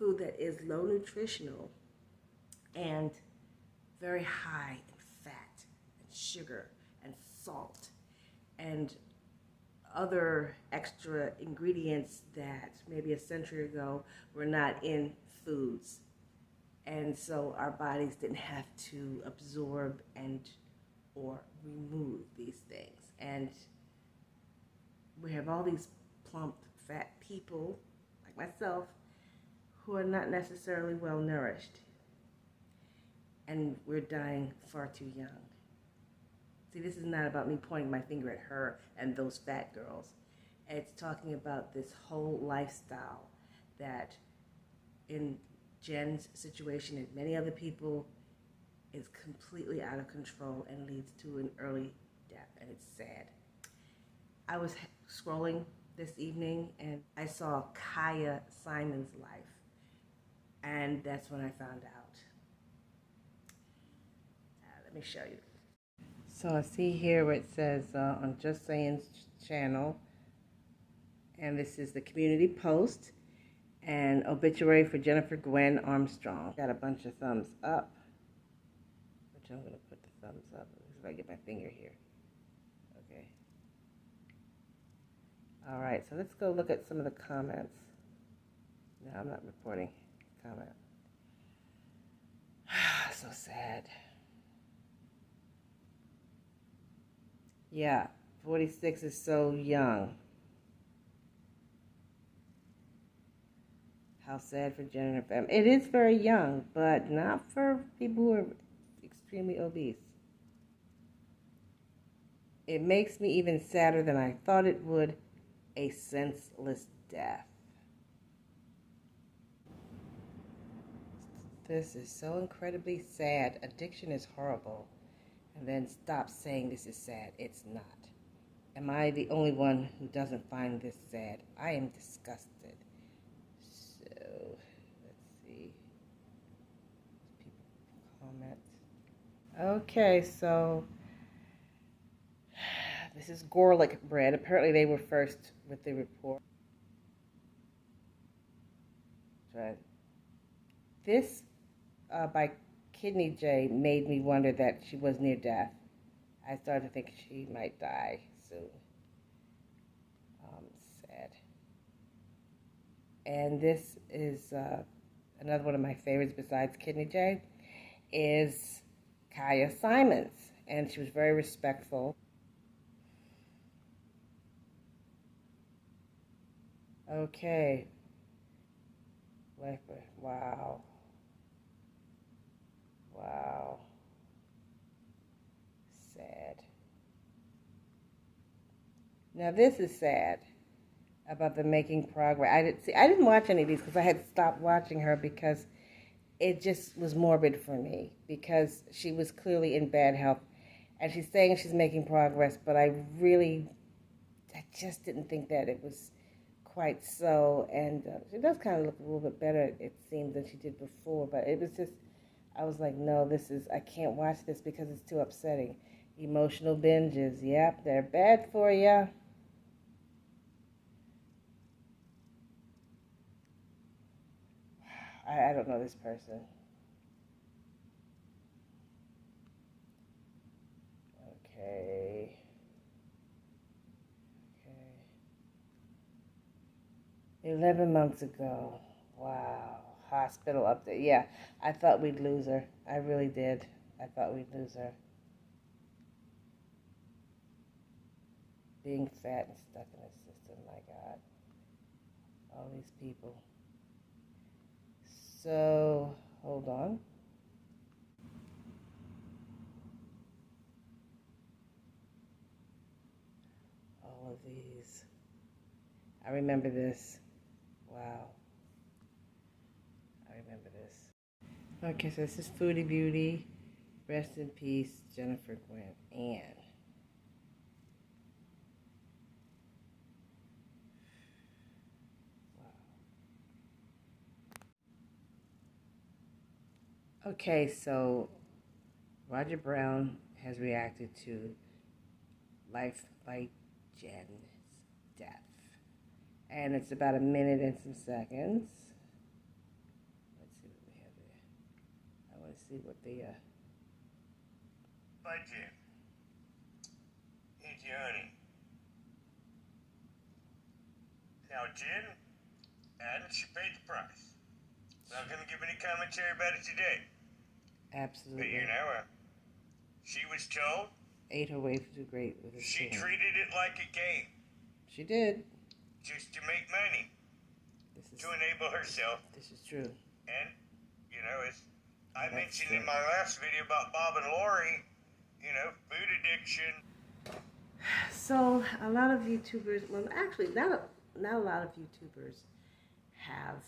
food that is low nutritional and very high in fat and sugar and salt and other extra ingredients that maybe a century ago were not in foods. And so our bodies didn't have to absorb and or remove these things. And we have all these plump, fat people like myself who are not necessarily well nourished. And we're dying far too young. See, this is not about me pointing my finger at her and those fat girls. It's talking about this whole lifestyle that in Jen's situation and many other people is completely out of control and leads to an early death, and it's sad. I was scrolling this evening and I saw Kaya Simon's life, and that's when I found out. Let me show you. So I see here where it says on Just Saying's channel, and this is the community post, and obituary for Jennifer Gwen Armstrong. Got a bunch of thumbs up, which I'm going to put the thumbs up. If I get my finger here. Okay. All right, so let's go look at some of the comments. No, I'm not reporting comment. So sad. Yeah, 46 is so young. How sad for Jen and her family. It is very young, but not for people who are extremely obese. It makes me even sadder than I thought it would. A senseless death. This is so incredibly sad. Addiction is horrible. And then stop saying this is sad. It's not. Am I the only one who doesn't find this sad? I am disgusted. So, let's see. People comment. Okay, so this is garlic bread. Apparently they were first with the report. Right. This by Kidney J made me wonder that she was near death. I started to think she might die soon. Sad. And this is another one of my favorites besides Kidney J is Kaya Simons, and she was very respectful. Okay. Wow. Wow. Sad. Now this is sad about the making progress. I didn't watch any of these because I had stopped watching her because it just was morbid for me because she was clearly in bad health, and she's saying she's making progress, but I just didn't think that it was quite so, and she does kind of look a little bit better, it seems, than she did before, but it was just, I was like, no, I can't watch this because it's too upsetting. Emotional binges, yep, they're bad for you. I don't know this person. Okay. 11 months ago. Wow. Hospital update. Yeah, I thought we'd lose her. I really did. I thought we'd lose her. Being fat and stuck in the system, my God. All these people. So, hold on. All of these. I remember this. Wow. I remember this. Okay, so this is Foodie Beauty. Rest in peace, Jennifer Gwen Ann. Wow. Okay, so Roger Brown has reacted to LifeByJen's death. And it's about a minute and some seconds. see what the LifeByJen. Here's your honey. Now, Jen, and she paid the price. Not going to give any commentary about it today. absolutely. But you know, she was told. Ate her way through great with her She spoon. treated it like a game. She did. Just to make money. To enable herself. This is true. And, you know, as I mentioned in my last video about Bob and Lori, you know, food addiction. So a lot of YouTubers, well, actually, not a lot of YouTubers have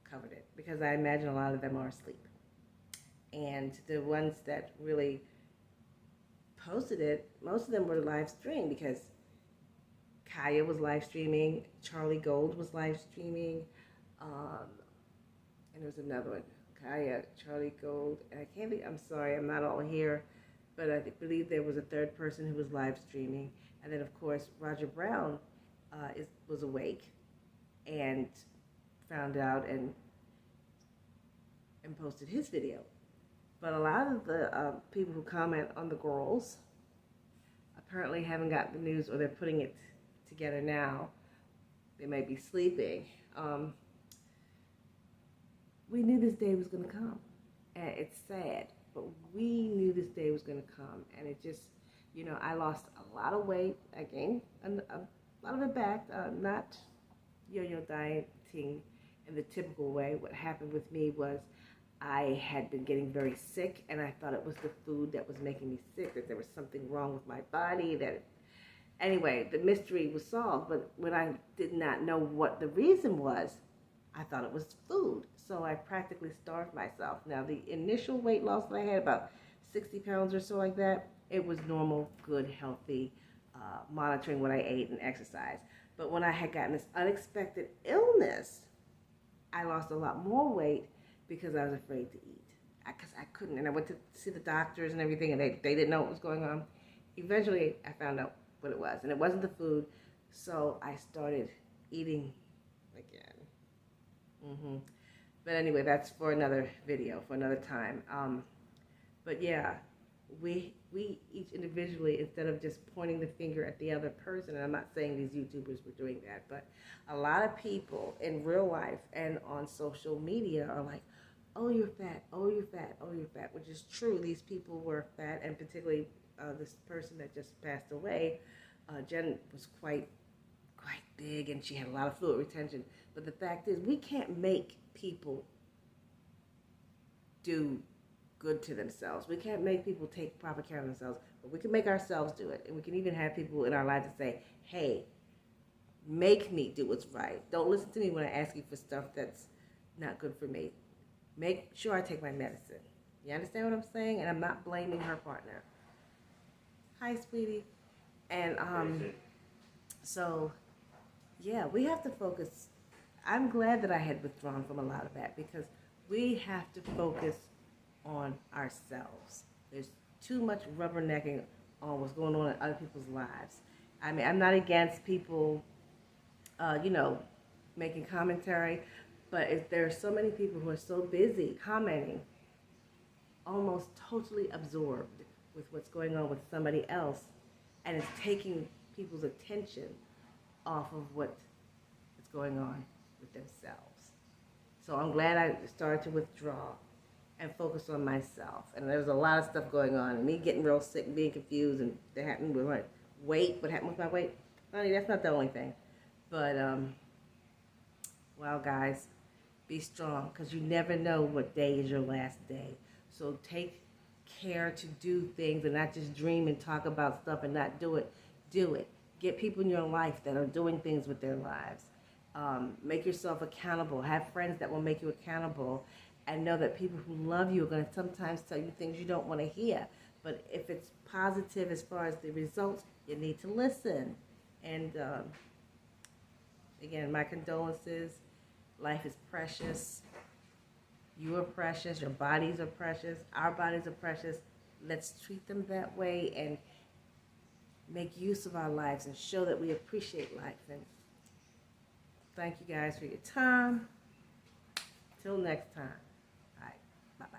covered it because I imagine a lot of them are asleep. And the ones that really posted it, most of them were live streamed because Kaya was live streaming, Charlie Gold was live streaming, and there was another one, Kaya, Charlie Gold, and I can't be, I'm sorry, I'm not all here, but I believe there was a third person who was live streaming, and then of course Roger Brown was awake and found out and posted his video. But a lot of the people who comment on the girls apparently haven't got the news, or they're putting it together now. They may be sleeping. We knew this day was going to come, and it's sad, but we knew this day was going to come, and it just, you know, I lost a lot of weight. I gained a lot of it back, not yo-yo dieting in the typical way. What happened with me was I had been getting very sick, and I thought it was the food that was making me sick, that there was something wrong with my body, anyway, the mystery was solved, but when I did not know what the reason was, I thought it was food. So I practically starved myself. Now, the initial weight loss that I had, about 60 pounds or so like that, it was normal, good, healthy, monitoring what I ate and exercise. But when I had gotten this unexpected illness, I lost a lot more weight because I was afraid to eat. Because I couldn't, and I went to see the doctors and everything, and they didn't know what was going on. Eventually, I found out what it was, and it wasn't the food, so I started eating again. But anyway, that's for another video, for another time. But yeah, we each individually, instead of just pointing the finger at the other person, and I'm not saying these YouTubers were doing that, but a lot of people in real life and on social media are like, oh, you're fat, oh, you're fat, oh, you're fat, which is true. These people were fat, and particularly this person that just passed away, Jen was quite big, and she had a lot of fluid retention. But the fact is, we can't make people do good to themselves. We can't make people take proper care of themselves, but we can make ourselves do it. And we can even have people in our lives that say, hey, make me do what's right. Don't listen to me when I ask you for stuff that's not good for me. Make sure I take my medicine. You understand what I'm saying? And I'm not blaming her partner. Hi, sweetie. And so, yeah, we have to focus. I'm glad that I had withdrawn from a lot of that, because we have to focus on ourselves. There's too much rubbernecking on what's going on in other people's lives. I mean, I'm not against people, you know, making commentary, but there are so many people who are so busy commenting, almost totally absorbed with what's going on with somebody else, and it's taking people's attention off of what is going on with themselves. So I'm glad I started to withdraw and focus on myself. And there's a lot of stuff going on, and me getting real sick and being confused, and that happened with my weight. What happened with my weight? Honey, that's not the only thing. But, well, guys, be strong, because you never know what day is your last day. So take care to do things and not just dream and talk about stuff and not do it. Do it. Get people in your life that are doing things with their lives. Make yourself accountable. Have friends that will make you accountable, and know that people who love you are going to sometimes tell you things you don't want to hear. But if it's positive as far as the results, you need to listen. And again, my condolences. Life is precious. You are precious. Your bodies are precious. Our bodies are precious. Let's treat them that way and make use of our lives and show that we appreciate life. And thank you guys for your time. Till next time. All right. Bye-bye.